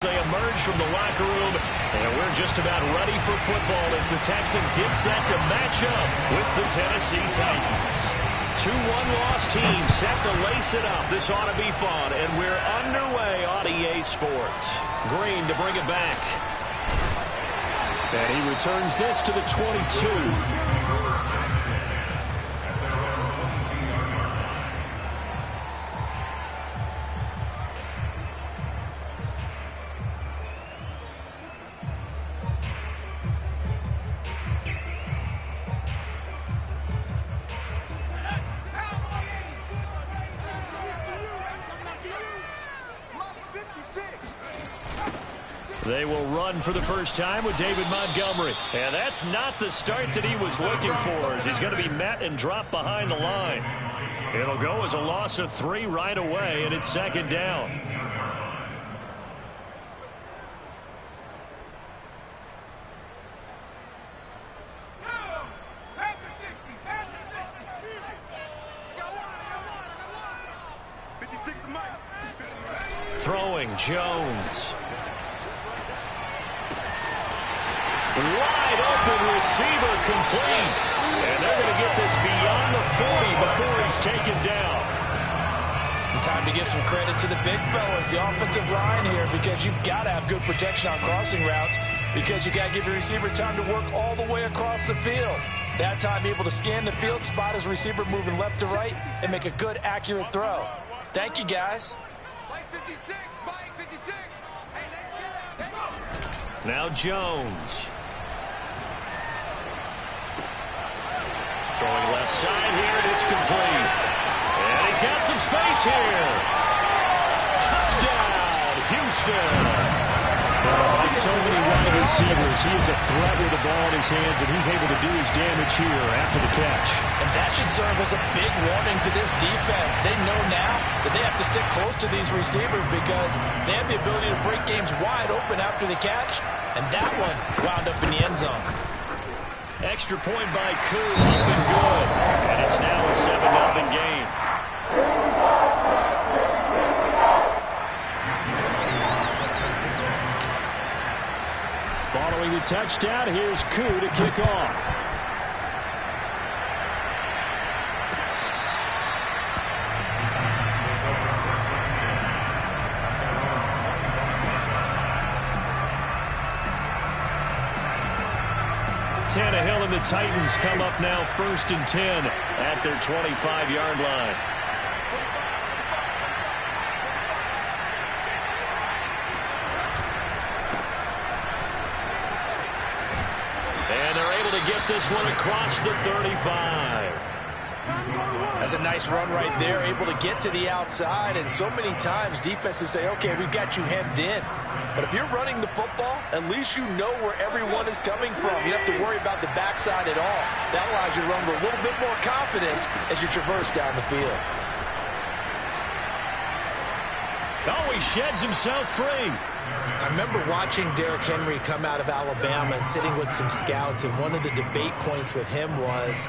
They emerge from the locker room, and we're just about ready for football as the Texans get set to match up with the Tennessee Titans. 2-1 loss teams set to lace it up. This ought to be fun, and we're underway on EA Sports. Green to bring it back. And he returns this to the 22. They will run for the first time with David Montgomery. And that's not the start that he was looking for, as he's going to be met and dropped behind the line. It'll go as a loss of 3 right away, and it's second down. Throwing Jones. Wide open receiver complete. And they're going to get this beyond the 40 before he's taken down. And time to give some credit to the big fellas, the offensive line here, because you've got to have good protection on crossing routes, because you got to give your receiver time to work all the way across the field. That time able to scan the field, spot his receiver moving left to right, and make a good, accurate throw. Thank you, guys. Mike 56, Mike 56. Hey, let's get it. Now Jones. Throwing left side here, and it's complete. And he's got some space here. Touchdown, Houston. Like so many wide receivers, he is a threat with the ball in his hands, and he's able to do his damage here after the catch. And that should serve as a big warning to this defense. They know now that they have to stick close to these receivers because they have the ability to break games wide open after the catch. And that one wound up in the end zone. Extra point by Koo, up and good. And it's now a 7-0 game. Following the touchdown, here's Koo to kick off. Tannehill and the Titans come up now 1st and 10 at their 25-yard line. And they're able to get this one across the 35. That's a nice run right there, able to get to the outside. And so many times defenses say, okay, we've got you hemmed in. But if you're running the football, at least you know where everyone is coming from. You don't have to worry about the backside at all. That allows you to run with a little bit more confidence as you traverse down the field. Oh, he sheds himself free. I remember watching Derrick Henry come out of Alabama and sitting with some scouts, and one of the debate points with him was,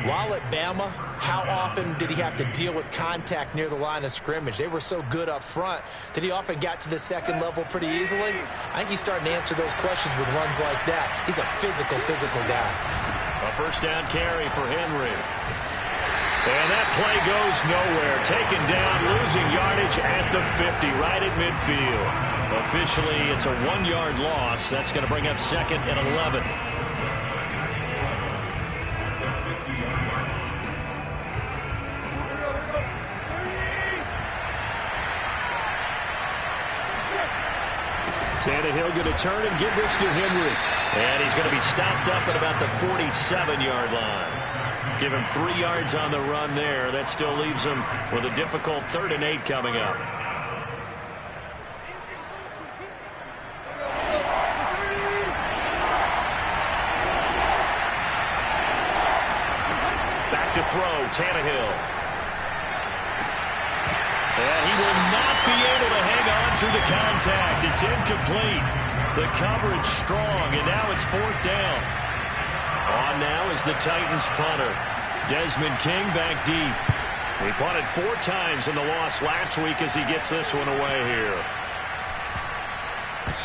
while at Bama, how often did he have to deal with contact near the line of scrimmage? They were so good up front that he often got to the second level pretty easily. I think he's starting to answer those questions with runs like that. He's a physical guy. A first down carry for Henry. And that play goes nowhere. Taken down, losing yardage at the 50, right at midfield. Officially, it's a 1-yard loss. That's going to bring up 2nd and 11. Tannehill going to turn and give this to Henry. And he's going to be stopped up at about the 47-yard line. Give him 3 yards on the run there. That still leaves him with a difficult 3rd and 8 coming up. Back to throw, Tannehill. And he will not be able to hang on through the contact. It's incomplete. The coverage strong, and now it's 4th down. On now is the Titans punter. Desmond King back deep. He punted 4 times in the loss last week as he gets this one away here.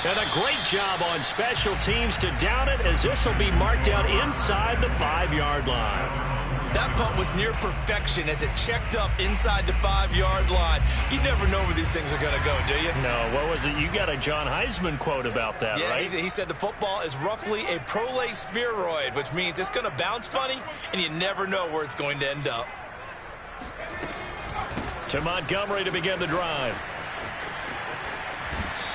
And a great job on special teams to down it, as this will be marked out inside the 5-yard line. That punt was near perfection as it checked up inside the 5-yard line. You never know where these things are going to go, do you? No, what was it? You got a John Heisman quote about that, yeah, right? He said the football is roughly a prolate spheroid, which means it's going to bounce funny, and you never know where it's going to end up. To Montgomery to begin the drive.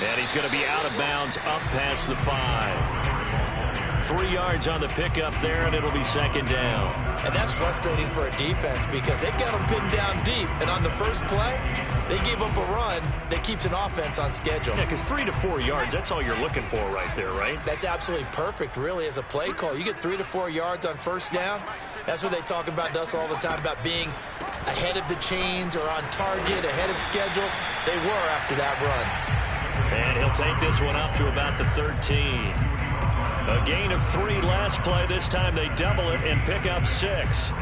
And he's going to be out of bounds up past the 5. 3 yards on the pickup there, and it'll be second down. And that's frustrating for a defense because they've got them pinned down deep. And on the first play, they gave up a run that keeps an offense on schedule. Yeah, because 3 to 4 yards, that's all you're looking for right there, right? That's absolutely perfect, really, as a play call. You get 3 to 4 yards on first down. That's what they talk about to us all the time, about being ahead of the chains or on target, ahead of schedule. They were after that run. And he'll take this one up to about the 13. A gain of 3 last play. This time they double it and pick up 6.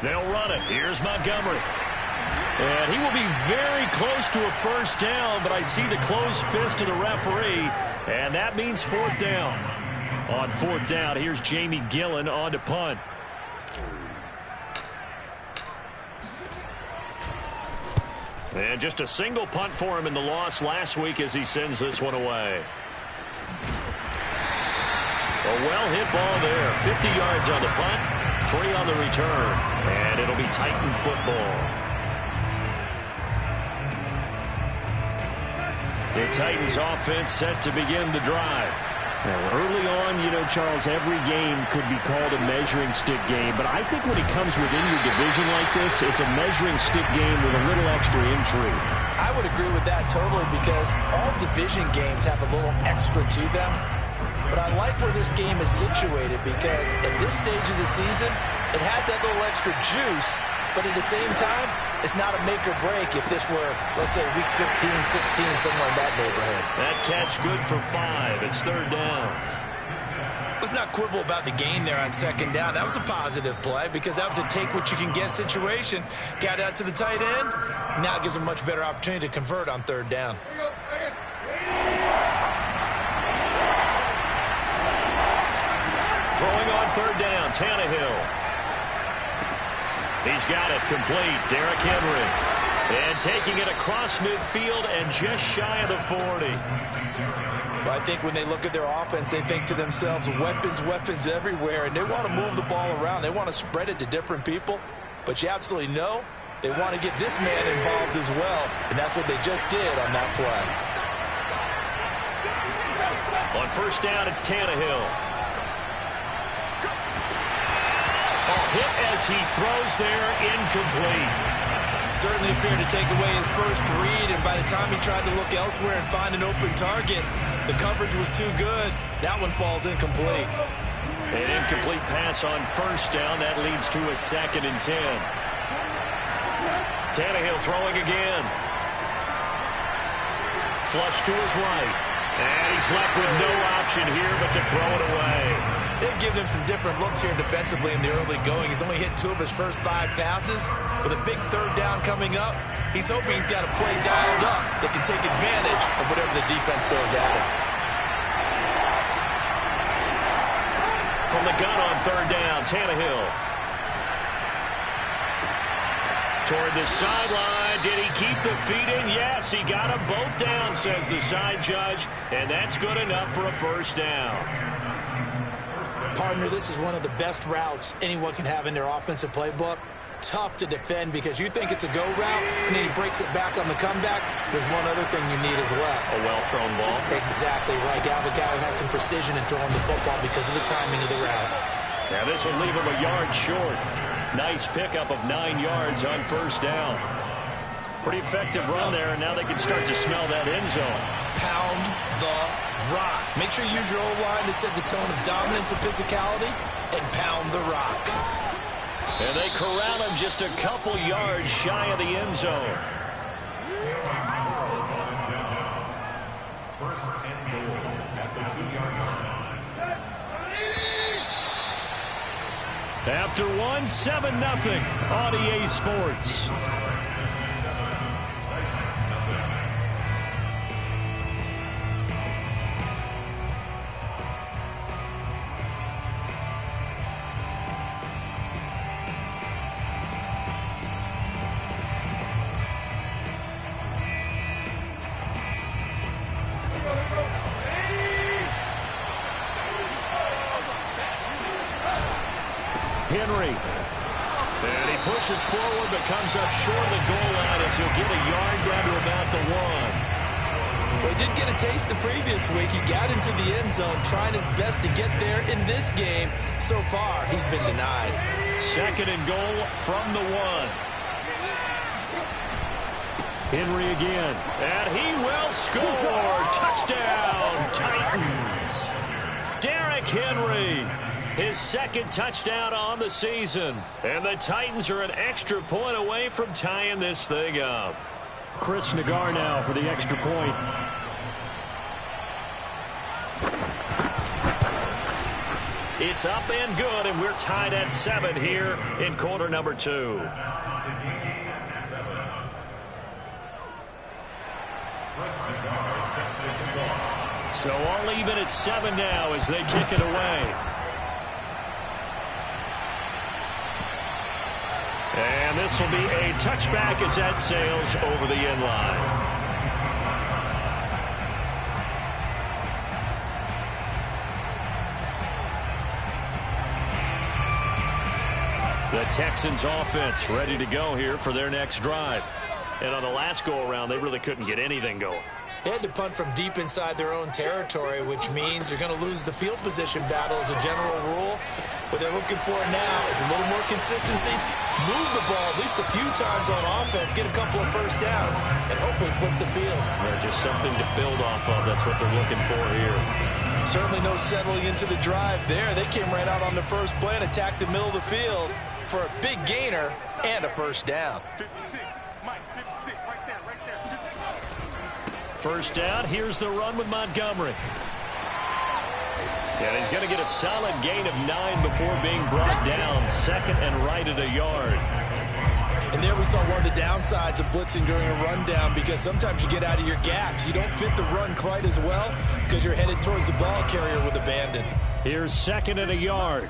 They'll run it. Here's Montgomery. And he will be very close to a first down, but I see the closed fist of the referee, and that means 4th down. On 4th down, here's Jamie Gillen on to punt. And just a single punt for him in the loss last week as he sends this one away. A well-hit ball there. 50 yards on the punt, 3 on the return, and it'll be Titan football. The Titans offense set to begin the drive. Now, early on, you know, Charles, every game could be called a measuring stick game, but I think when it comes within your division like this, it's a measuring stick game with a little extra intrigue. I would agree with that totally, because all division games have a little extra to them. But I like where this game is situated, because at this stage of the season, it has that little extra juice, but at the same time, it's not a make or break if this were, let's say, week 15, 16, somewhere in that neighborhood. That catch good for 5. It's 3rd down. Let's not quibble about the gain there on 2nd down. That was a positive play because that was a take-what-you-can-get situation. Got out to the tight end. Now it gives them a much better opportunity to convert on 3rd down. Throwing on 3rd down, Tannehill. He's got it complete. Derrick Henry. And taking it across midfield and just shy of the 40. Well, I think when they look at their offense, they think to themselves, weapons, weapons everywhere. And they want to move the ball around. They want to spread it to different people. But you absolutely know they want to get this man involved as well. And that's what they just did on that play. On 1st down, it's Tannehill. Hit as he throws there, incomplete. Certainly appeared to take away his first read, and by the time he tried to look elsewhere and find an open target, the coverage was too good. That one falls incomplete. An incomplete pass on 1st down. That leads to a 2nd and 10. Tannehill throwing again. Flush to his right. And he's left with no option here but to throw it away. They've given him some different looks here defensively in the early going. He's only hit 2 of his first 5 passes. With a big 3rd down coming up, he's hoping he's got a play dialed up that can take advantage of whatever the defense throws at him. From the gun on 3rd down, Tannehill. Toward the sideline. Did he keep the feet in? Yes, he got them both down, says the side judge. And that's good enough for a 1st down. Partner, this is one of the best routes anyone can have in their offensive playbook. Tough to defend because you think it's a go route, and then he breaks it back on the comeback. There's one other thing you need as well. A well-thrown ball. Exactly right. You have a guy who has some precision in throwing the football because of the timing of the route. Now this will leave him a yard short. Nice pickup of 9 yards on 1st down. Pretty effective run there, and now they can start to smell that end zone. Pound the rock. Make sure you use your O-line to set the tone of dominance and physicality, and pound the rock. And they corral him just a couple yards shy of the end zone. First and goal at the 2-yard line. After one, 7-0 on EA Sports. Henry. And he pushes forward but comes up short of the goal line as he'll get a yard down to about the 1. Well, he did get a taste the previous week. He got into the end zone trying his best to get there in this game. So far, he's been denied. Second and goal from the 1. Henry again. And he will score. Touchdown, Titans. Derrick Henry. His second touchdown on the season. And the Titans are an extra point away from tying this thing up. Chris Nagar now for the extra point. It's up and good, and we're tied at 7 here in quarter number 2. So all even at 7 now as they kick it away. And this will be a touchback as that sails over the end line. The Texans offense ready to go here for their next drive. And on the last go-around, they really couldn't get anything going. They had to punt from deep inside their own territory, which means they're going to lose the field position battle as a general rule. What they're looking for now is a little more consistency, move the ball at least a few times on offense, get a couple of first downs, and hopefully flip the field. They're just something to build off of. That's what they're looking for here. Certainly no settling into the drive there. They came right out on the first play and attacked the middle of the field for a big gainer and a first down. 56, Mike, 56, right there, right there. 56. First down, here's the run with Montgomery. And he's going to get a solid gain of 9 before being brought down. Second and right at a yard. And there we saw one of the downsides of blitzing during a rundown, because sometimes you get out of your gaps. You don't fit the run quite as well because you're headed towards the ball carrier with abandon. Here's second and a yard.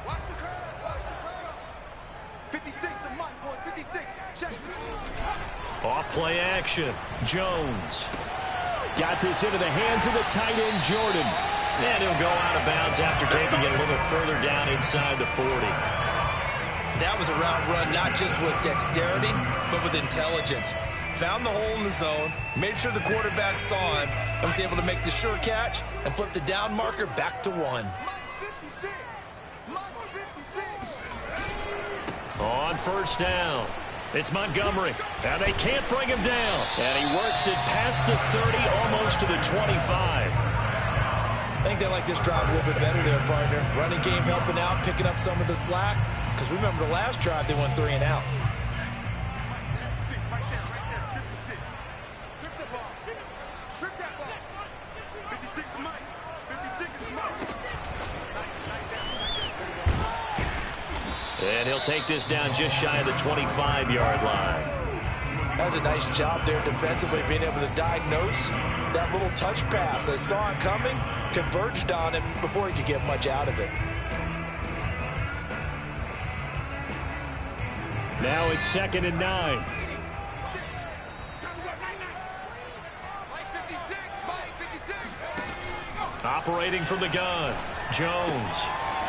Watch the curve, watch the curve. 56 to Mike, boys, 56. Check. Off play action. Jones. Got this into the hands of the tight end, Jordan. And he'll go out of bounds after taking it a little further down inside the 40. That was a route run not just with dexterity, but with intelligence. Found the hole in the zone, made sure the quarterback saw him, and was able to make the sure catch and flip the down marker back to 1. Mike, 56. Mike, 56. On first down, it's Montgomery. And they can't bring him down. And he works it past the 30, almost to the 25. I think they like this drive a little bit better there, partner. Running game helping out, picking up some of the slack. Because remember the last drive, they went 3 and out. 56, right there, 56. Strip the ball. Strip that ball. 56 to Mike. 56 is Mike. And he'll take this down just shy of the 25-yard line. That's a nice job there defensively, being able to diagnose that little touch pass. They saw it coming, converged on him before he could get much out of it. Now it's second and 9. Mike, 56. Mike, 56. Operating from the gun, Jones.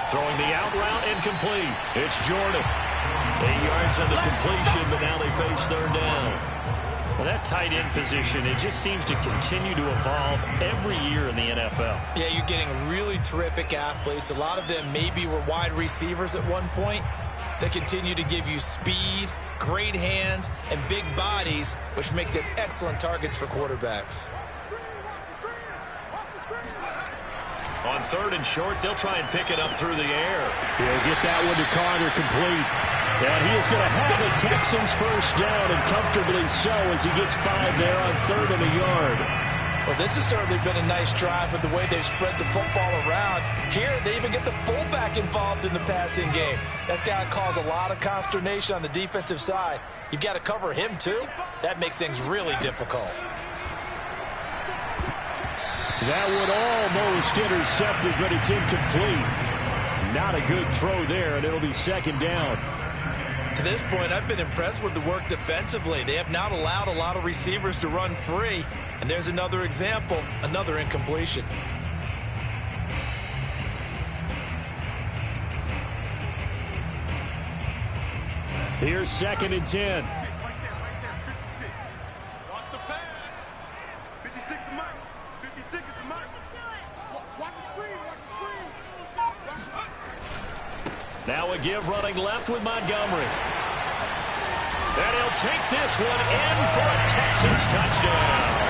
Throwing the out route incomplete. It's Jordan. 8 yards on the completion, but now they face third down. Well, that tight end position, it just seems to continue to evolve every year in the NFL. Yeah, you're getting really terrific athletes. A lot of them maybe were wide receivers at one point. They continue to give you speed, great hands, and big bodies, which make them excellent targets for quarterbacks. On third and short, they'll try and pick it up through the air. He'll get that one to Carter, complete. And he is going to have the Texans first down, and comfortably so, as he gets 5 there on 3rd and a yard. Well, this has certainly been a nice drive with the way they've spread the football around. Here, they even get the fullback involved in the passing game. That's got to cause a lot of consternation on the defensive side. You've got to cover him, too. That makes things really difficult. That would almost intercept it, but it's incomplete. Not a good throw there, and it'll be 2nd down. To this point, I've been impressed with the work defensively. They have not allowed a lot of receivers to run free. And there's another example, another incompletion. Here's 2nd and 10. Right there, 56. Watch the pass. 56 is Mike. 56 is Mike. Watch the screen, watch the screen. Now a give running left with Montgomery. And he'll take this one in for a Texans touchdown.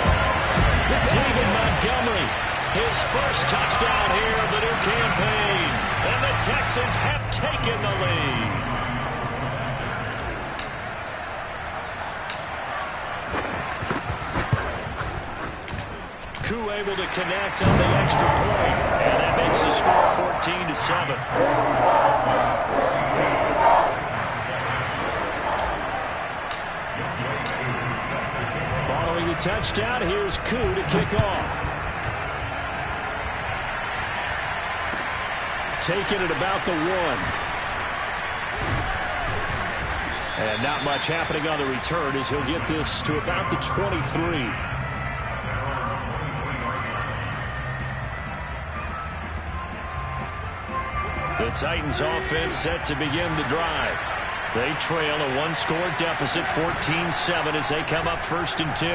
David Montgomery, his first touchdown here of the new campaign. And the Texans have taken the lead. Koo able to connect on the extra point. And that makes the score 14-7. Following the touchdown, here's Koo to kick off. Taking it about the 1. And not much happening on the return as he'll get this to about the 23. The Titans offense set to begin the drive. They trail a 1-score deficit, 14-7, as they come up 1st and 10.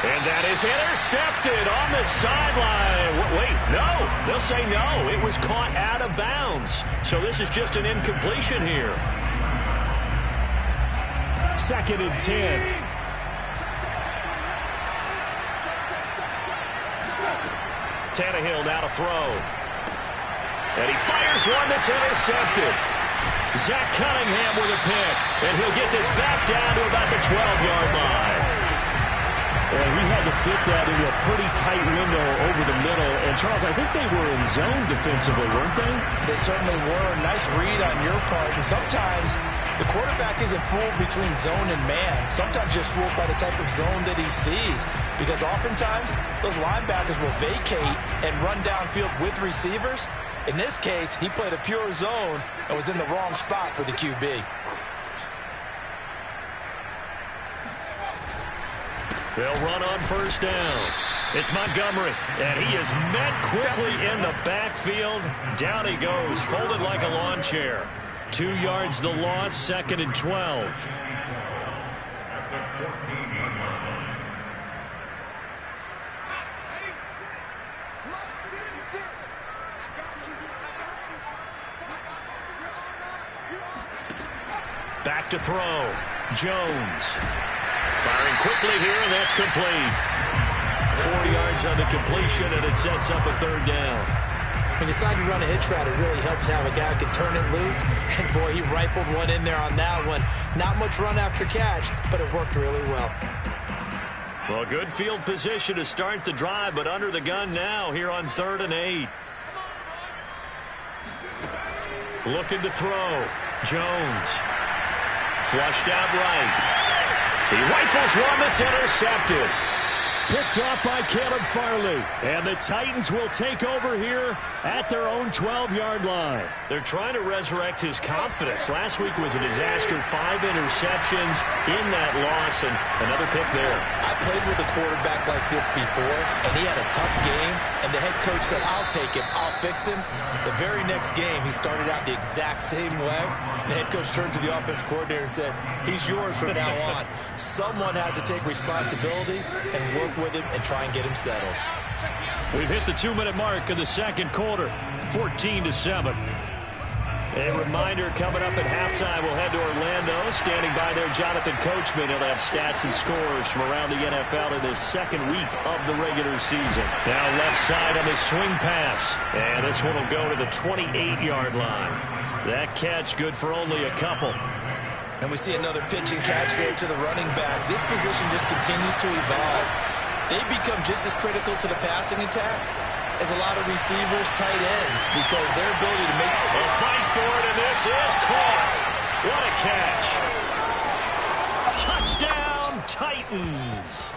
And that is intercepted on the sideline. Wait, no. They'll say no. It was caught out of bounds. So this is just an incompletion here. 2nd and 10. Tannehill now to throw. And he fires one that's intercepted. Zach Cunningham with a pick. And he'll get this back down to about the 12-yard line. And he had to fit that into a pretty tight window over the middle. And, Charles, I think they were in zone defensively, weren't they? They certainly were. Nice read on your part. And sometimes the quarterback isn't fooled between zone and man. Sometimes just fooled by the type of zone that he sees. Because oftentimes those linebackers will vacate and run downfield with receivers. In this case, he played a pure zone and was in the wrong spot for the QB. They'll run on 1st down. It's Montgomery, and he is met quickly in the backfield. Down he goes, folded like a lawn chair. 2 yards the loss, 2nd and 12. Back to throw. Jones. Firing quickly here, and that's complete. 4 yards on the completion, and it sets up a 3rd down. When you decide to run a hitch route, it really helps to have a guy who can turn it loose. And, boy, he rifled one in there on that one. Not much run after catch, but it worked really well. Well, good field position to start the drive, but under the gun now here on 3rd and 8. Looking to throw. Jones. Flushed out right. He rifles one that's intercepted. Picked off by Caleb Farley. And the Titans will take over here at their own 12-yard line. They're trying to resurrect his confidence. Last week was a disaster. 5 interceptions in that loss, and another pick there. I played with a quarterback like this before, and he had a tough game, and the head coach said, I'll take him, I'll fix him. The very next game, he started out the exact same way. The head coach turned to the offense coordinator and said, he's yours from now on. Someone has to take responsibility and work with him and try and get him settled. We've hit the 2-minute mark of the 2nd quarter, 14-7. A reminder coming up at halftime, we'll head to Orlando. Standing by there, Jonathan Coachman. He'll have stats and scores from around the NFL in this second week of the regular season. Now left side on the swing pass. And this one will go to the 28-yard line. That catch good for only a couple. And we see another pitch and catch there to the running back. This position just continues to evolve. They become just as critical to the passing attack as a lot of receivers, tight ends, because their ability to make a fight for it, and this is caught. What a catch. Touchdown, Titans.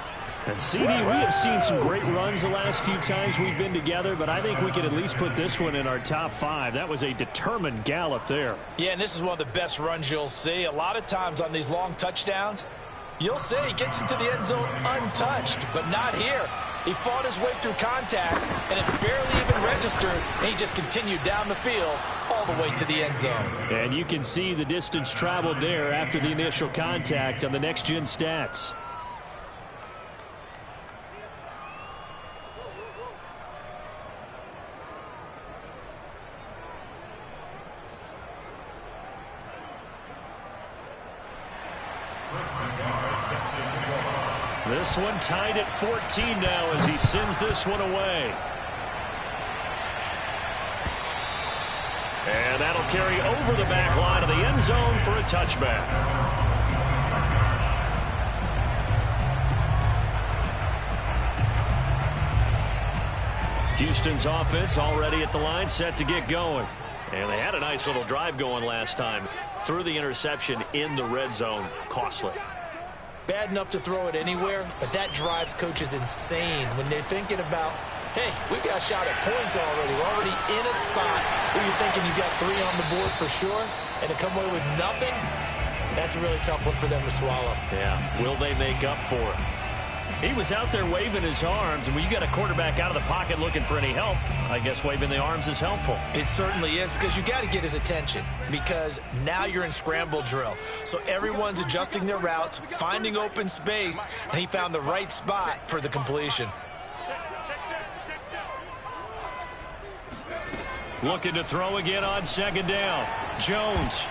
And CD, we have seen some great runs the last few times we've been together, but I think we can at least put this one in our top 5. That was a determined gallop there. Yeah, and this is one of the best runs you'll see. A lot of times on these long touchdowns, you'll say he gets into the end zone untouched, but not here. He fought his way through contact, and it barely even registered, and he just continued down the field all the way to the end zone. And you can see the distance traveled there after the initial contact on the next-gen stats. This one tied at 14 now as he sends this one away. And that'll carry over the back line of the end zone for a touchback. Houston's offense already at the line, set to get going. And they had a nice little drive going last time. Threw the interception in the red zone. Costly. Bad enough to throw it anywhere, but that drives coaches insane when they're thinking about, hey, we got a shot at points already. We're already in a spot where you're thinking you got 3 on the board for sure, and to come away with nothing, that's a really tough one for them to swallow. Yeah, will they make up for it? He was out there waving his arms, and when you got a quarterback out of the pocket looking for any help, I guess waving the arms is helpful. It certainly is, because you got to get his attention, because now you're in scramble drill. So everyone's adjusting their routes, finding open space, and he found the right spot for the completion. Looking to throw again on second down. Jones.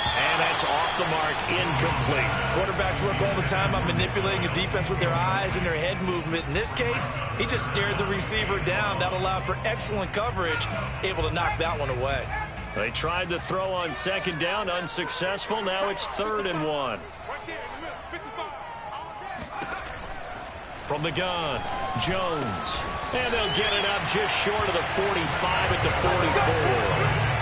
And that's off the mark, incomplete. Quarterbacks work all the time on manipulating a defense with their eyes and their head movement. In this case, he just stared the receiver down. That allowed for excellent coverage, able to knock that one away. They tried to throw on second down, unsuccessful. Now it's 3rd and 1. From the gun, Jones. And they'll get it up just short of the 45 at the 44.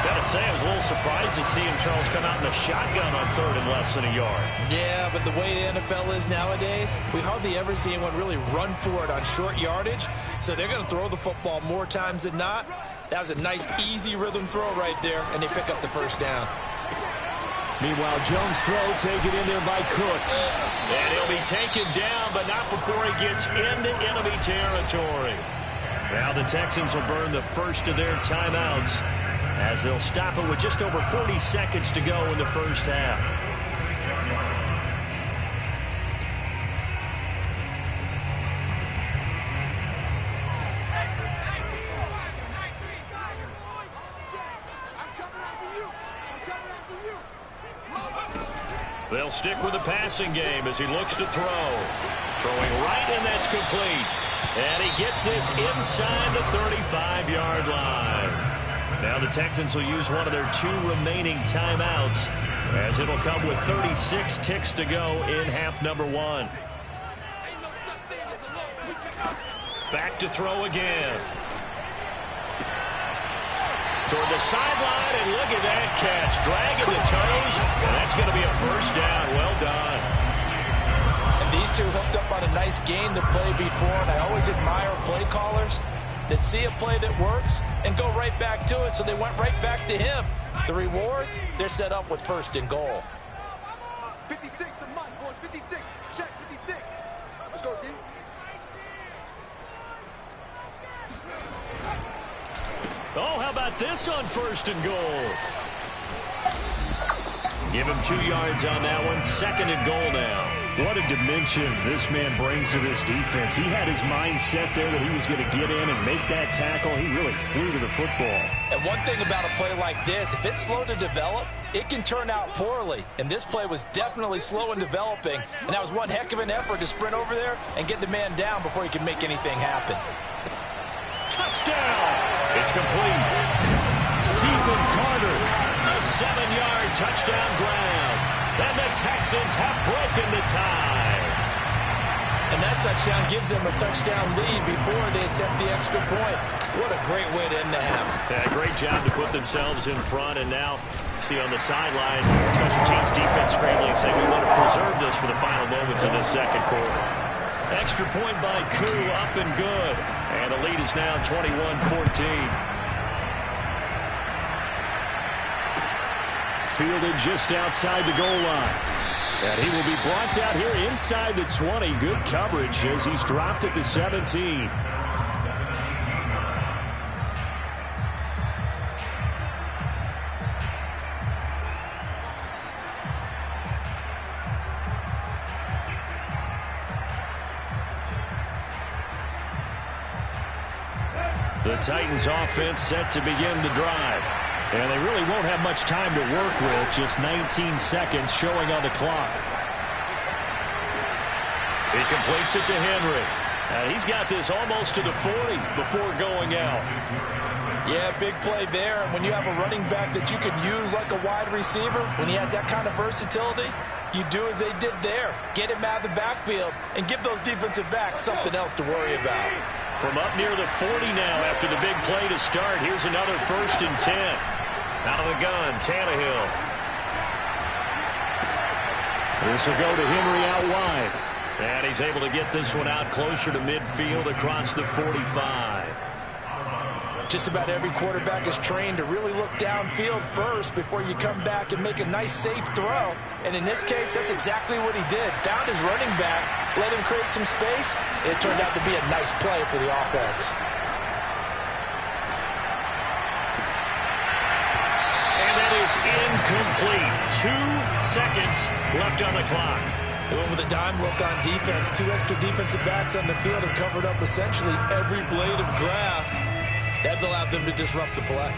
Gotta say, I was a little surprised to see him, Charles, come out in a shotgun on 3rd and less than a yard. Yeah, but the way the NFL is nowadays, we hardly ever see anyone really run for it on short yardage. So they're going to throw the football more times than not. That was a nice, easy rhythm throw right there, and they pick up the first down. Meanwhile, Jones' throw taken in there by Cooks. And he'll be taken down, but not before he gets into enemy territory. Now the Texans will burn the first of their timeouts, as they'll stop it with just over 40 seconds to go in the first half. They'll stick with the passing game as he looks to throw. Throwing right, and that's complete. And he gets this inside the 35-yard line. Now the Texans will use one of their 2 remaining timeouts, as it'll come with 36 ticks to go in half number 1. Back to throw again. Toward the sideline, and look at that catch. Dragging the toes, and that's going to be a first down. Well done. And these two hooked up on a nice game to play before, and I always admire play callers that see a play that works and go right back to it, so they went right back to him. The reward, they're set up with 1st and goal. 56 to Mike, boys. 56. Check 56. Let's go, D. Oh, how about this on 1st and goal? Give him 2 yards on that one. 2nd and goal now. What a dimension this man brings to this defense. He had his mind set there that he was going to get in and make that tackle. He really flew to the football. And one thing about a play like this, if it's slow to develop, it can turn out poorly. And this play was definitely slow in developing. And that was one heck of an effort to sprint over there and get the man down before he could make anything happen. Touchdown! It's complete. Stephen Carter, a 7-yard touchdown grab. And the Texans have broken the tie. And that touchdown gives them a touchdown lead before they attempt the extra point. What a great way to end the half. Yeah, great job to put themselves in front. And now, see on the sideline, special teams defense scrambling, saying we want to preserve this for the final moments of this second quarter. Extra point by Koo, up and good. And the lead is now 21-14. Fielded just outside the goal line. And he will be brought out here inside the 20. Good coverage as he's dropped at the 17. The Titans offense set to begin the drive. And they really won't have much time to work with. Just 19 seconds showing on the clock. He completes it to Henry. And he's got this almost to the 40 before going out. Yeah, big play there. And when you have a running back that you can use like a wide receiver, when he has that kind of versatility, you do as they did there. Get him out of the backfield and give those defensive backs something else to worry about. From up near the 40 now after the big play to start. Here's another 1st and 10. Out of the gun, Tannehill. This will go to Henry out wide. And he's able to get this one out closer to midfield across the 45. Just about every quarterback is trained to really look downfield first before you come back and make a nice, safe throw. And in this case, that's exactly what he did. Found his running back, let him create some space. It turned out to be a nice play for the offense. Is incomplete. 2 seconds left on the clock. They went with a dime look on defense. 2 extra defensive backs on the field and covered up essentially every blade of grass. That allowed them to disrupt the play.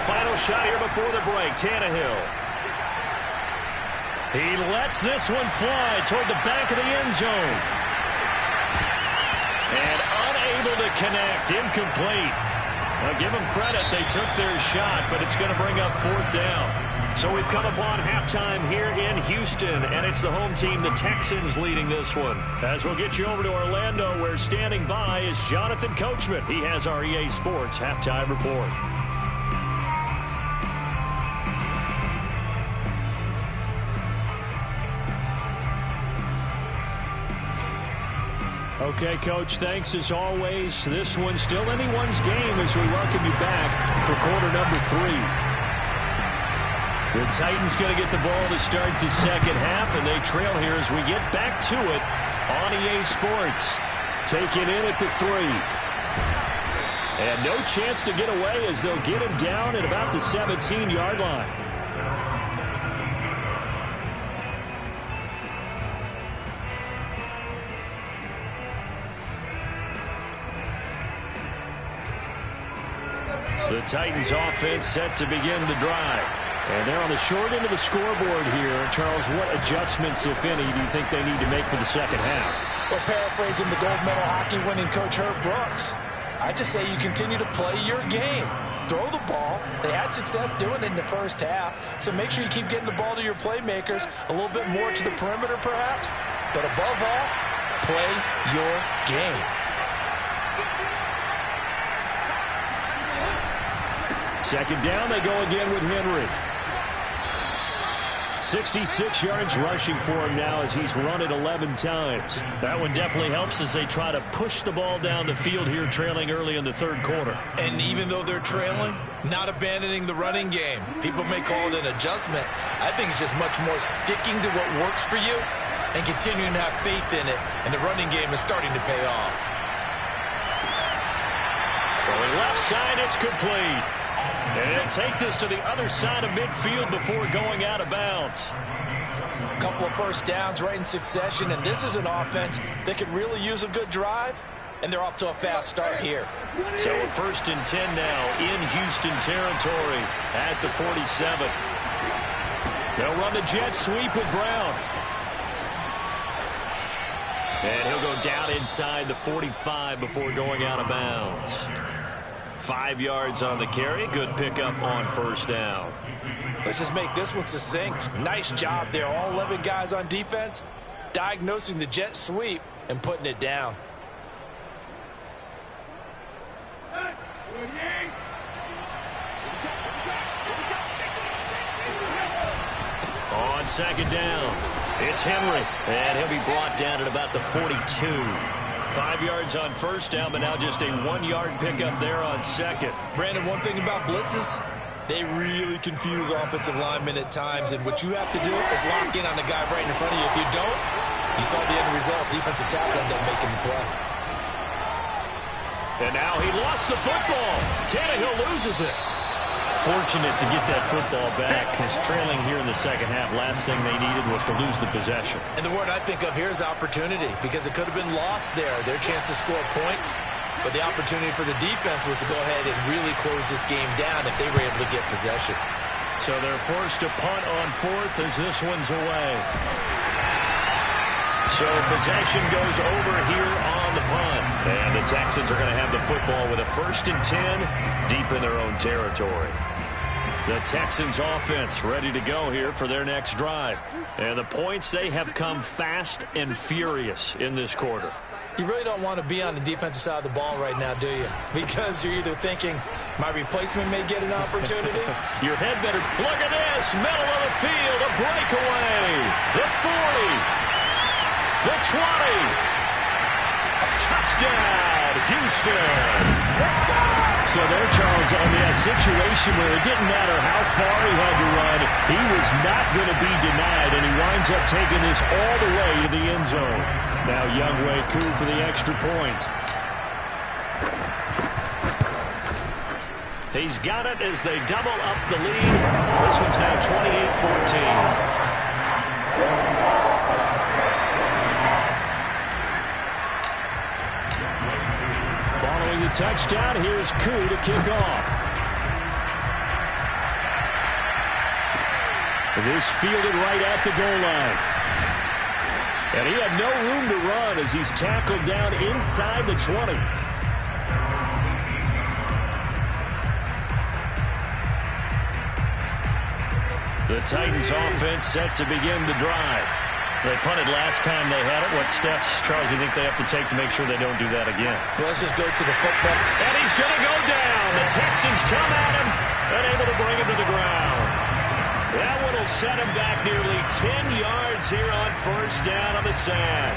Final shot here before the break. Tannehill. He lets this one fly toward the back of the end zone. And unable to connect. Incomplete. Now give them credit. They took their shot, but it's going to bring up 4th down. So we've come upon halftime here in Houston, and it's the home team, the Texans, leading this one. As we'll get you over to Orlando, where standing by is Jonathan Coachman. He has our EA Sports halftime report. Okay, Coach, thanks as always. This one's still anyone's game as we welcome you back for quarter number 3. The Titans going to get the ball to start the second half, and they trail here as we get back to it on EA Sports. Taking in at the 3. And no chance to get away as they'll get him down at about the 17-yard line. The Titans offense set to begin the drive. And they're on the short end of the scoreboard here. Charles, what adjustments, if any, do you think they need to make for the second half? Well, paraphrasing the gold medal hockey winning coach Herb Brooks, I just say you continue to play your game. Throw the ball. They had success doing it in the first half. So make sure you keep getting the ball to your playmakers, a little bit more to the perimeter perhaps. But above all, play your game. Second down, they go again with Henry. 66 yards rushing for him now as he's run it 11 times. That one definitely helps as they try to push the ball down the field here, trailing early in the third quarter. And even though they're trailing, not abandoning the running game. People may call it an adjustment. I think it's just much more sticking to what works for you and continuing to have faith in it. And the running game is starting to pay off. Throwing left side, it's complete. And he'll take this to the other side of midfield before going out of bounds. A couple of first downs right in succession, and this is an offense that could really use a good drive, and they're off to a fast start here. So a 1st and 10 now in Houston territory at the 47. They'll run the jet sweep with Brown. And he'll go down inside the 45 before going out of bounds. 5 yards on the carry. Good pickup on first down. Let's just make this one succinct. Nice job there. All 11 guys on defense diagnosing the jet sweep and putting it down. On 2nd down, it's Henry. And he'll be brought down at about the 42. 5 yards on first down, but now just a 1-yard pickup there on 2nd. Brandon, one thing about blitzes, they really confuse offensive linemen at times, and what you have to do is lock in on the guy right in front of you. If you don't, you saw the end result. Defensive tackle ended up making the play. And now he lost the football. Tannehill loses it. Fortunate to get that football back. His trailing here in the second half. Last thing they needed was to lose the possession. And the word I think of here is opportunity, because it could have been lost there. Their chance to score points, but the opportunity for the defense was to go ahead and really close this game down if they were able to get possession. So they're forced to punt on 4th as this one's away. So possession goes over here on the punt. And the Texans are going to have the football with a 1st and 10 deep in their own territory. The Texans offense ready to go here for their next drive. And the points, they have come fast and furious in this quarter. You really don't want to be on the defensive side of the ball right now, do you? Because you're either thinking, my replacement may get an opportunity. Your head better. Look at this. Middle of the field. A breakaway. The 40. The 20. Touchdown, Houston. So there, Charles, on that situation where it didn't matter how far he had to run, he was not going to be denied, and he winds up taking this all the way to the end zone. Now Younghoe Koo for the extra point. He's got it as they double up the lead. This one's now 28-14. Following the touchdown, here's Koo to kick off. This fielded right at the goal line. And he had no room to run as he's tackled down inside the 20. The Titans offense set to begin the drive. They punted last time they had it. What steps, Charles, you think they have to take to make sure they don't do that again? Well, let's just go to the football. And he's going to go down. The Texans come at him and able to bring him to the ground. That one will set him back nearly 10 yards here on first down on the sack.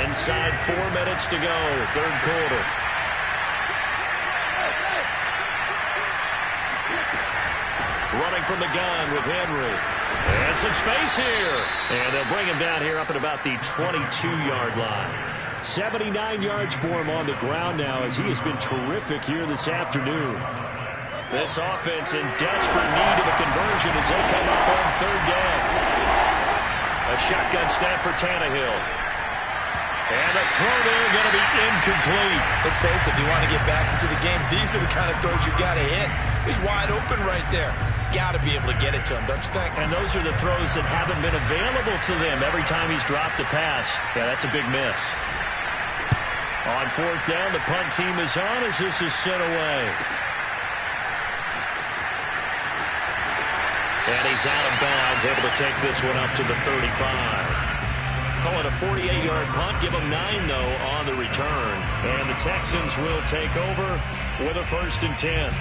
Inside 4 minutes to go, third quarter. Running from the gun with Henry. And some space here. And they'll bring him down here up at about the 22-yard line. 79 yards for him on the ground now as he has been terrific here this afternoon. This offense in desperate need of a conversion as they come up on third down. A shotgun snap for Tannehill. And the throw there going to be incomplete. Let's face it, if you want to get back into the game, these are the kind of throws you got to hit. He's wide open right there. Got to be able to get it to him, don't you think? And those are the throws that haven't been available to them every time he's dropped a pass. Yeah, that's a big miss. On fourth down, the punt team is on as this is sent away. And he's out of bounds, able to take this one up to the 35. Call it a 48-yard punt. Give them 9, though, on the return. And the Texans will take over with a 1st and 10.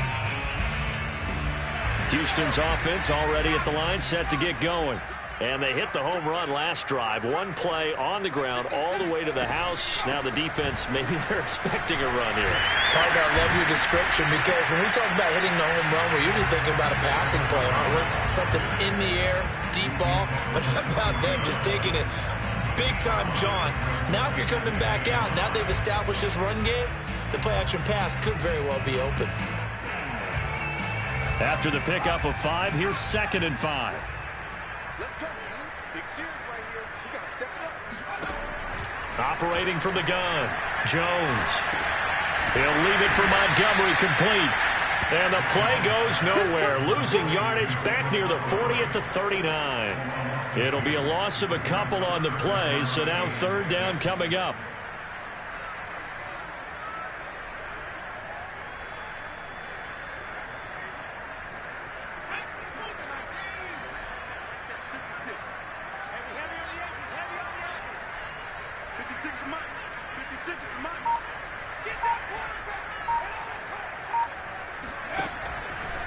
Houston's offense already at the line, set to get going. And they hit the home run last drive. One play on the ground all the way to the house. Now the defense, maybe they're expecting a run here. Partner, I love your description because when we talk about hitting the home run, we're usually thinking about a passing play, aren't we? Something in the air, deep ball. But how about them just taking it big-time jaunt? Now if you're coming back out, now they've established this run game, the play-action pass could very well be open. After the pickup of 5, here's 2nd and 5. Let's go, man. Big series right here. We got to step it up. Operating from the gun, Jones. He'll leave it for Montgomery, complete. And the play goes nowhere. Losing yardage back near the 40 at the 39. It'll be a loss of a couple on the play, so now 3rd down coming up.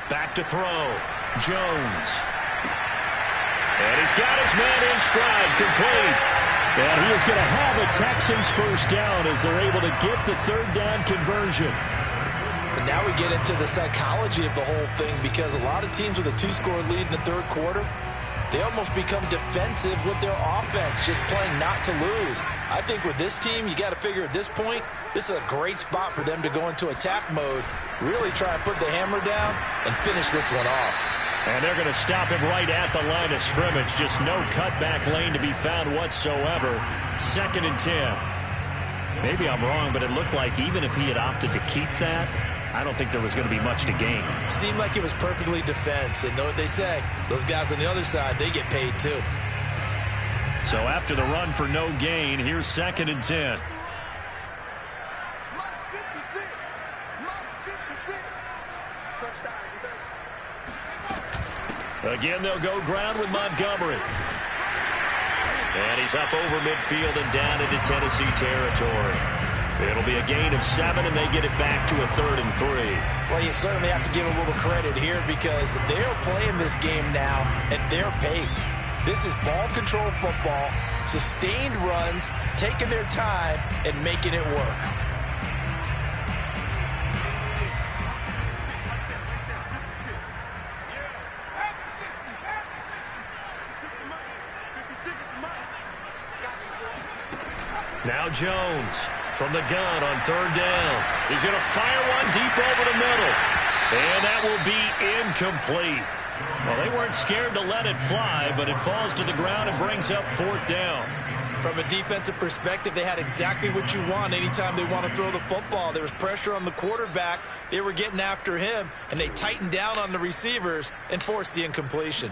Back to throw. Jones. And he's got his man in stride, complete. And he is going to have a Texans 1st down as they're able to get the 3rd down conversion. And now we get into the psychology of the whole thing because a lot of teams with a 2-score lead in the 3rd quarter, they almost become defensive with their offense, just playing not to lose. I think with this team, you got to figure at this point, this is a great spot for them to go into attack mode, really try and put the hammer down and finish this one off. And they're going to stop him right at the line of scrimmage. Just no cutback lane to be found whatsoever. 2nd and 10. Maybe I'm wrong, but it looked like even if he had opted to keep that, I don't think there was going to be much to gain. Seemed like it was perfectly defense. And know what they say? Those guys on the other side, they get paid too. So after the run for no gain, here's 2nd and 10. Touchdown, defense. Again, they'll go ground with Montgomery. And he's up over midfield and down into Tennessee territory. It'll be a gain of 7, and they get it back to a 3rd and 3. Well, you certainly have to give a little credit here because they're playing this game now at their pace. This is ball control football, sustained runs, taking their time, and making it work. Now Jones from the gun on 3rd down. He's going to fire one deep over the middle. And that will be incomplete. Well, they weren't scared to let it fly, but it falls to the ground and brings up 4th down. From a defensive perspective, they had exactly what you want anytime they want to throw the football. There was pressure on the quarterback. They were getting after him, and they tightened down on the receivers and forced the incompletion.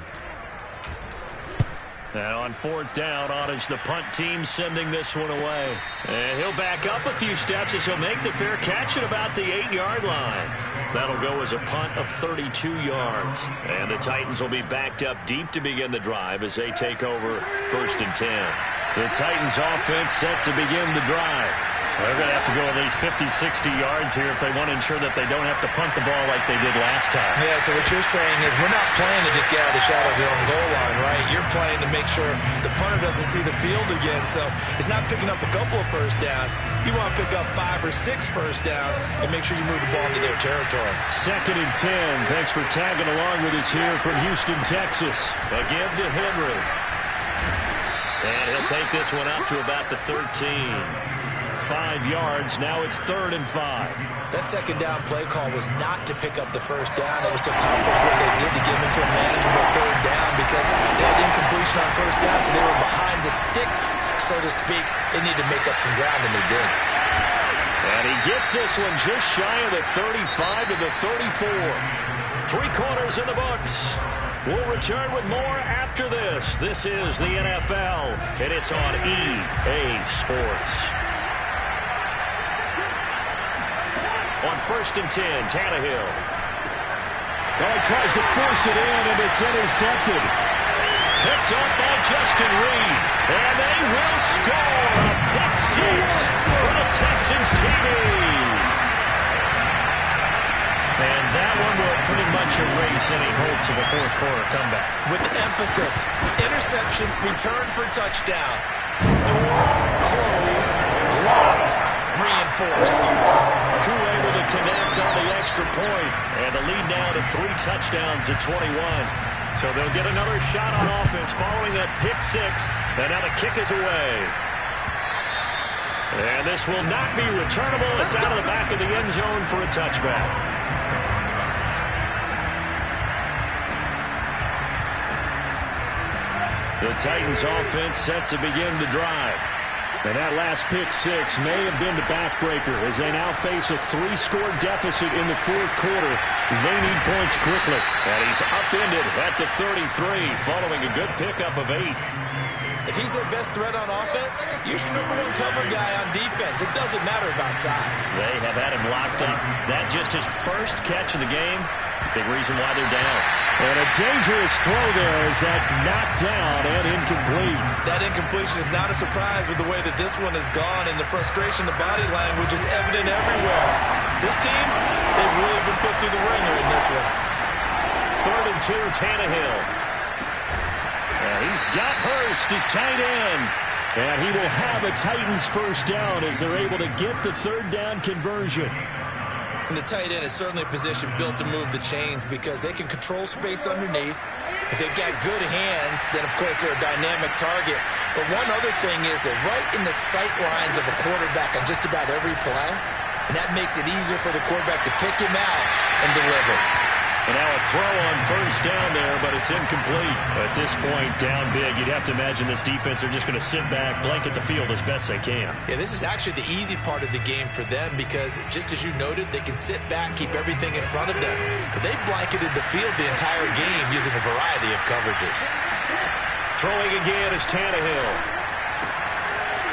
Now on 4th down, on is the punt team sending this one away. And he'll back up a few steps as he'll make the fair catch at about the 8-yard line. That'll go as a punt of 32 yards. And the Titans will be backed up deep to begin the drive as they take over 1st and 10. The Titans offense set to begin the drive. They're going to have to go at least 50, 60 yards here if they want to ensure that they don't have to punt the ball like they did last time. Yeah, so what you're saying is we're not playing to just get out of the shadow of your own goal line, right? You're playing to make sure the punter doesn't see the field again. So it's not picking up a couple of 1st downs. You want to pick up 5 or 6 1st downs and make sure you move the ball into their territory. 2nd and 10. Thanks for tagging along with us here from Houston, Texas. Again to Henry. And he'll take this one up to about the 13. 5 yards. Now it's 3rd and 5. That 2nd down play call was not to pick up the 1st down. It was to accomplish what they did to get them into a manageable 3rd down because they had incompletion on 1st down, so they were behind the sticks, so to speak. They needed to make up some ground, and they did. And he gets this one just shy of the 35 to the 34. 3 quarters in the books. We'll return with more after this. This is the NFL, and it's on EA Sports. On 1st and 10, Tannehill. Well, he tries to force it in, and it's intercepted. picked up by Justin Reed. And they will score a pick six for the Texans TV. And that one will pretty much erase any hopes of a fourth quarter comeback. With emphasis, interception, return for touchdown. Door closed, locked, reinforced. Crew able to connect on the extra point. And the lead now to 3 touchdowns at 21. So they'll get another shot on offense following that pick six. And now the kick is away. And this will not be returnable. It's out of the back of the end zone for a touchback. The Titans offense set to begin the drive. And that last pick six may have been the backbreaker as they now face a 3-score deficit in the fourth quarter. They need points quickly. And he's upended at the 33 following a good pickup of 8. If he's their best threat on offense, use your #1 cover guy on defense. It doesn't matter about size. They have had him locked up. That just his first catch of the game. Big reason why they're down. And a dangerous throw there as that's knocked down and incomplete. That incompletion is not a surprise with the way that this one has gone, and the frustration, the body language is evident everywhere. This team, they've really been put through the ringer in this one. 3rd and 2, Tannehill. And he's got Hurst, his tight end. And he will have a Titans first down as they're able to get the 3rd down conversion. And the tight end is certainly a position built to move the chains because they can control space underneath. If they've got good hands, then, of course, they're a dynamic target. But one other thing is they're right in the sight lines of a quarterback on just about every play, and that makes it easier for the quarterback to pick him out and deliver. And now a throw on first down there, but it's incomplete. At this point, down big, you'd have to imagine this defense are just going to sit back, blanket the field as best they can. Yeah, this is actually the easy part of the game for them because, just as you noted, they can sit back, keep everything in front of them. But they've blanketed the field the entire game using a variety of coverages. Throwing again is Tannehill.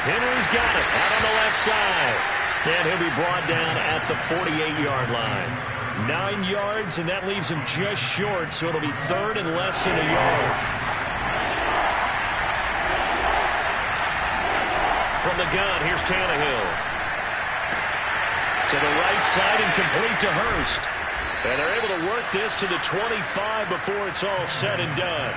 Henry's got it out on the left side. And he'll be brought down at the 48-yard line. 9 yards, and that leaves him just short, so it'll be 3rd and less than a yard. From the gun, here's Tannehill. To the right side and complete to Hurst. And they're able to work this to the 25 before it's all said and done.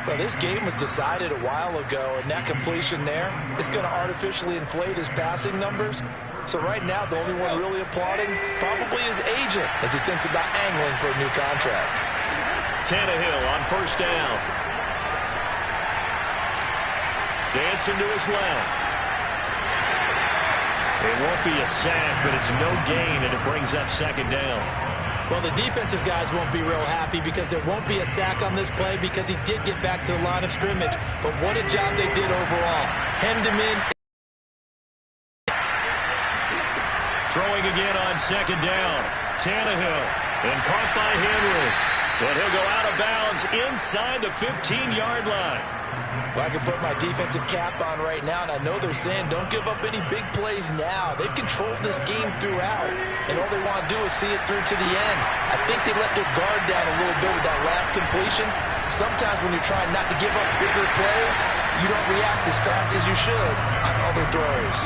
Well, this game was decided a while ago, and that completion there is going to artificially inflate his passing numbers. So right now, the only one really applauding probably his agent as he thinks about angling for a new contract. Tannehill on first down. Dancing to his left. It won't be a sack, but it's no gain, and it brings up 2nd down. Well, the defensive guys won't be real happy because there won't be a sack on this play because he did get back to the line of scrimmage. But what a job they did overall. Hemmed him in. Throwing again on 2nd down. Tannehill. And caught by Henry. And he'll go out of bounds inside the 15-yard line. Well, I can put my defensive cap on right now, and I know they're saying don't give up any big plays now. They've controlled this game throughout, and all they want to do is see it through to the end. I think they let their guard down a little bit with that last completion. Sometimes when you're trying not to give up bigger plays, you don't react as fast as you should on other throws.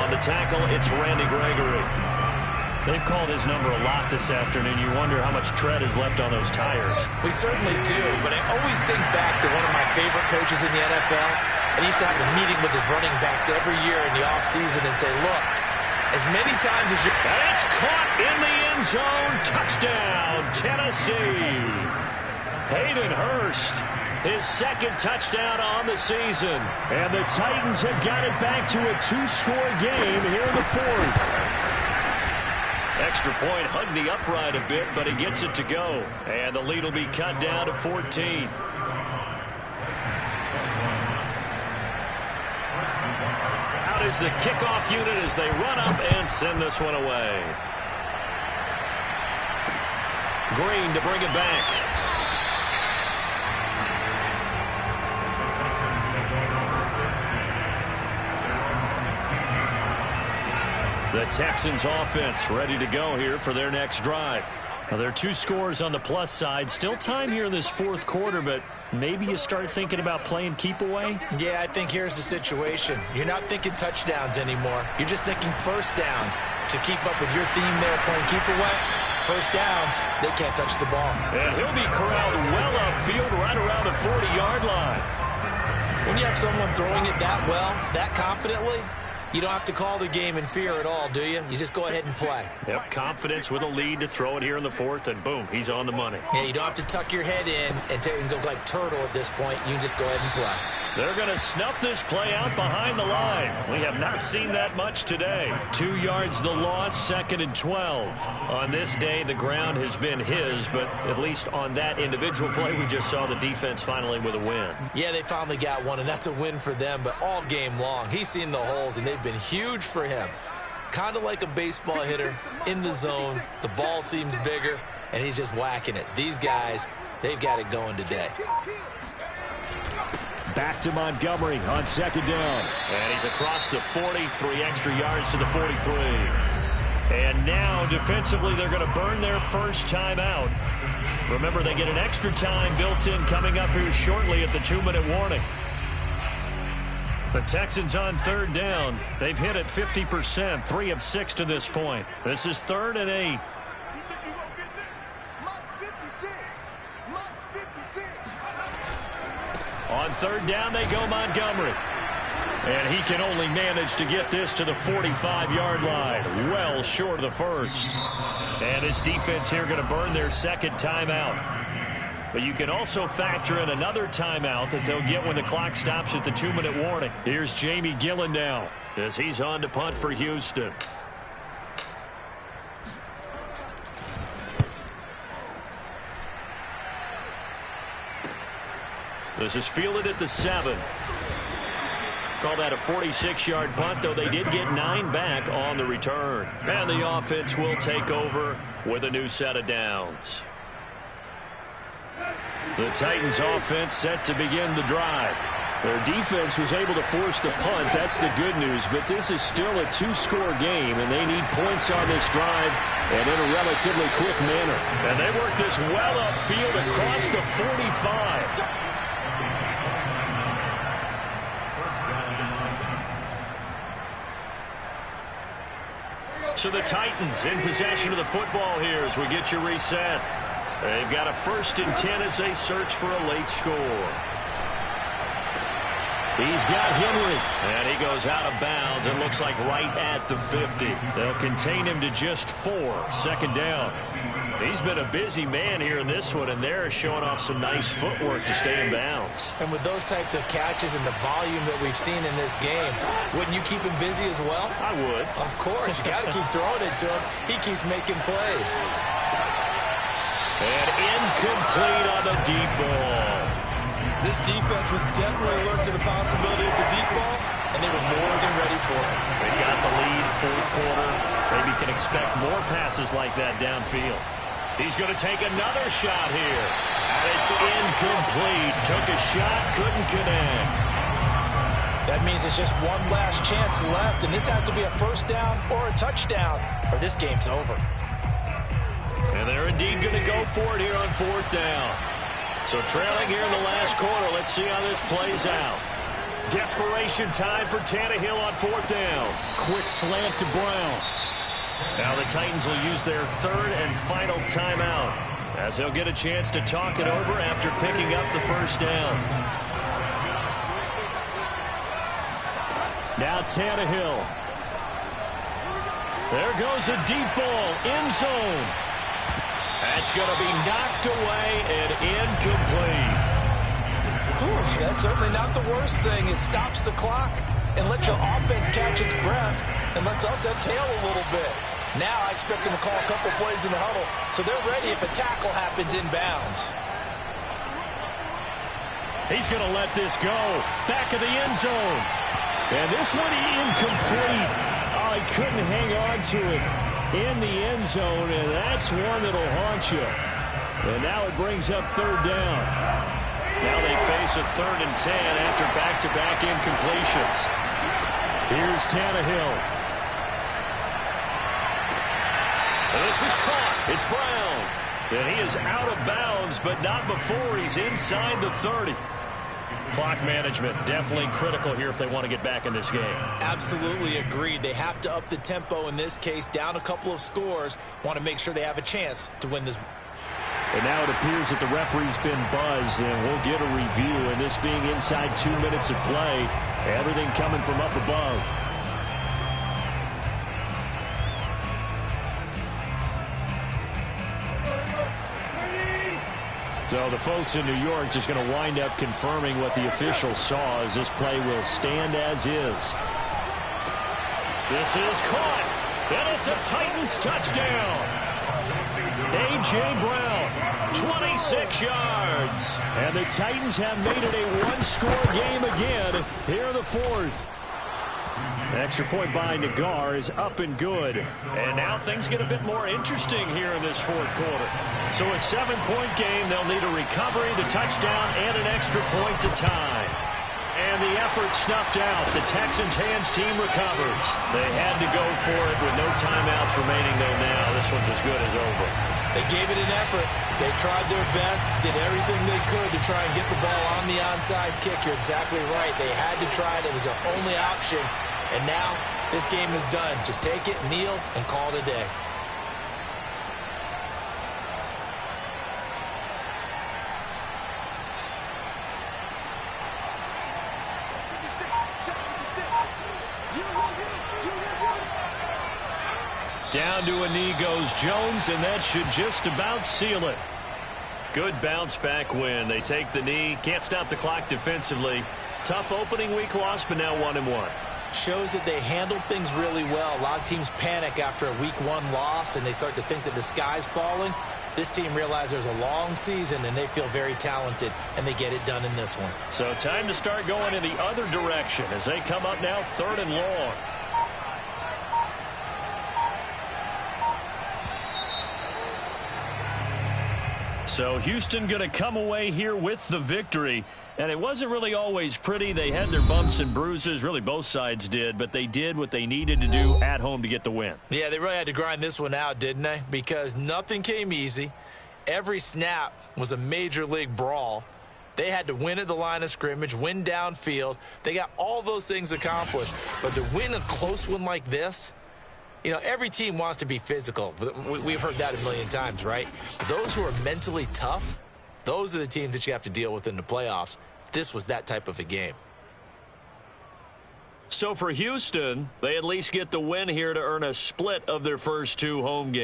On the tackle, it's Randy Gregory. They've called his number a lot this afternoon. You wonder how much tread is left on those tires. We certainly do, but I always think back to one of my favorite coaches in the NFL, and he used to have a meeting with his running backs every year in the offseason and say, look, as many times as you... And it's caught in the end zone. Touchdown, Tennessee. Hayden Hurst, his 2nd touchdown on the season. And the Titans have got it back to a 2-score game here in the 4th. Extra point hugged the upright a bit, but he gets it to go. And the lead will be cut down to 14. Out is the kickoff unit as they run up and send this one away. Green to bring it back. The Texans offense ready to go here for their next drive. Now, there are 2 scores on the plus side. Still time here in this 4th quarter, but maybe you start thinking about playing keep away? Yeah, I think here's the situation. You're not thinking touchdowns anymore. You're just thinking first downs. To keep up with your theme there playing keep away, first downs, they can't touch the ball. And he'll be corralled well upfield right around the 40-yard line. When you have someone throwing it that well, that confidently, you don't have to call the game in fear at all, do you? You just go ahead and play. Yep, confidence with a lead to throw it here in the fourth, and boom, he's on the money. Yeah, you don't have to tuck your head in and go like turtle at this point. You can just go ahead and play. They're going to snuff this play out behind the line. We have not seen that much today. 2 yards the loss, 2nd and 12. On this day, the ground has been his, but at least on that individual play, we just saw the defense finally with a win. Yeah, they finally got one, and that's a win for them, but all game long, he's seen the holes, and they've been huge for him. Kind of like a baseball hitter in the zone. The ball seems bigger, and he's just whacking it. These guys, they've got it going today. Back to Montgomery on 2nd down. And he's across the 40, 3 extra yards to the 43. And now, defensively, they're going to burn their first timeout. Remember, they get an extra time built in coming up here shortly at the 2-minute warning. The Texans on 3rd down. They've hit it 50%, 3 of 6 to this point. This is 3rd and 8. On 3rd down, they go Montgomery. And he can only manage to get this to the 45-yard line, well short of the first. And his defense here going to burn their 2nd timeout. But you can also factor in another timeout that they'll get when the clock stops at the 2-minute warning. Here's Jamie Gillen now as he's on to punt for Houston. This is fielded at the 7. Call that a 46-yard punt, though they did get 9 back on the return. And the offense will take over with a new set of downs. The Titans offense set to begin the drive. Their defense was able to force the punt. That's the good news. But this is still a 2-score game, and they need points on this drive and in a relatively quick manner. And they work this well upfield across the 45. So the Titans in possession of the football here as we get you reset. They've got a 1st and 10 as they search for a late score. He's got Henry, and he goes out of bounds. It looks like right at the 50. They'll contain him to just 4. 2nd down. He's been a busy man here in this one, and they're showing off some nice footwork to stay in bounds. And with those types of catches and the volume that we've seen in this game, wouldn't you keep him busy as well? I would. Of course. You got to keep throwing it to him. He keeps making plays. And incomplete on the deep ball. This defense was definitely alert to the possibility of the deep ball, and they were more than ready for it. They got the lead, 4th quarter. Maybe can expect more passes like that downfield. He's going to take another shot here. And it's incomplete. Took a shot, couldn't connect. That means it's just one last chance left, and this has to be a 1st down or a touchdown, or this game's over. And they're indeed going to go for it here on 4th down. So trailing here in the last quarter, let's see how this plays out. Desperation time for Tannehill on 4th down. Quick slant to Brown. Now the Titans will use their 3rd and final timeout as they'll get a chance to talk it over after picking up the 1st down. Now Tannehill. There goes a deep ball, end zone. That's going to be knocked away and incomplete. Whew, that's certainly not the worst thing. It stops the clock and lets your offense catch its breath and lets us exhale a little bit. Now I expect them to call a couple plays in the huddle, so they're ready if a tackle happens inbounds. He's going to let this go. Back of the end zone. And this one incomplete. Oh, he couldn't hang on to it in the end zone, and that's one that'll haunt you. And now it brings up 3rd down. Now they face a 3rd and 10 after back-to-back incompletions. Here's Tannehill. This is caught. It's Brown. And he is out of bounds, but not before he's inside the 30. Clock management definitely critical here if they want to get back in this game. Absolutely agreed. They have to up the tempo in this case, down a couple of scores. Want to make sure they have a chance to win this. And now it appears that the referee's been buzzed, and we'll get a review. And this being inside 2 minutes of play, everything coming from up above. So the folks in New York just going to wind up confirming what the officials saw, as this play will stand as is. This is caught, and it's a Titans touchdown. A.J. Brown, 26 yards. And the Titans have made it a one-score game again here in the fourth. Extra point by Nagar is up and good. And now things get a bit more interesting here in this fourth quarter. So a 7-point game, they'll need a recovery, the touchdown, and an extra point to tie. And the effort snuffed out. The Texans' hands team recovers. They had to go for it with no timeouts remaining, though now this one's as good as over. They gave it an effort. They tried their best, did everything they could to try and get the ball on the onside kick. You're exactly right. They had to try it. It was their only option. And now this game is done. Just take it, kneel, and call it a day. Down to a knee goes Jones, and that should just about seal it. Good bounce back win. They take the knee. Can't stop the clock defensively. Tough opening week loss, but now 1-1. Shows that they handled things really well. A lot of teams panic after a week 1 loss, and they start to think that the sky's falling. This team realized there's a long season, and they feel very talented, and they get it done in this one. So time to start going in the other direction as they come up now 3rd and long. So Houston going to come away here with the victory. And it wasn't really always pretty. They had their bumps and bruises. Really, both sides did. But they did what they needed to do at home to get the win. Yeah, they really had to grind this one out, didn't they? Because nothing came easy. Every snap was a major league brawl. They had to win at the line of scrimmage, win downfield. They got all those things accomplished. But to win a close one like this, you know, every team wants to be physical. We've heard that a million times, right? But those who are mentally tough, those are the teams that you have to deal with in the playoffs. This was that type of a game. So for Houston, they at least get the win here to earn a split of their first 2 home games.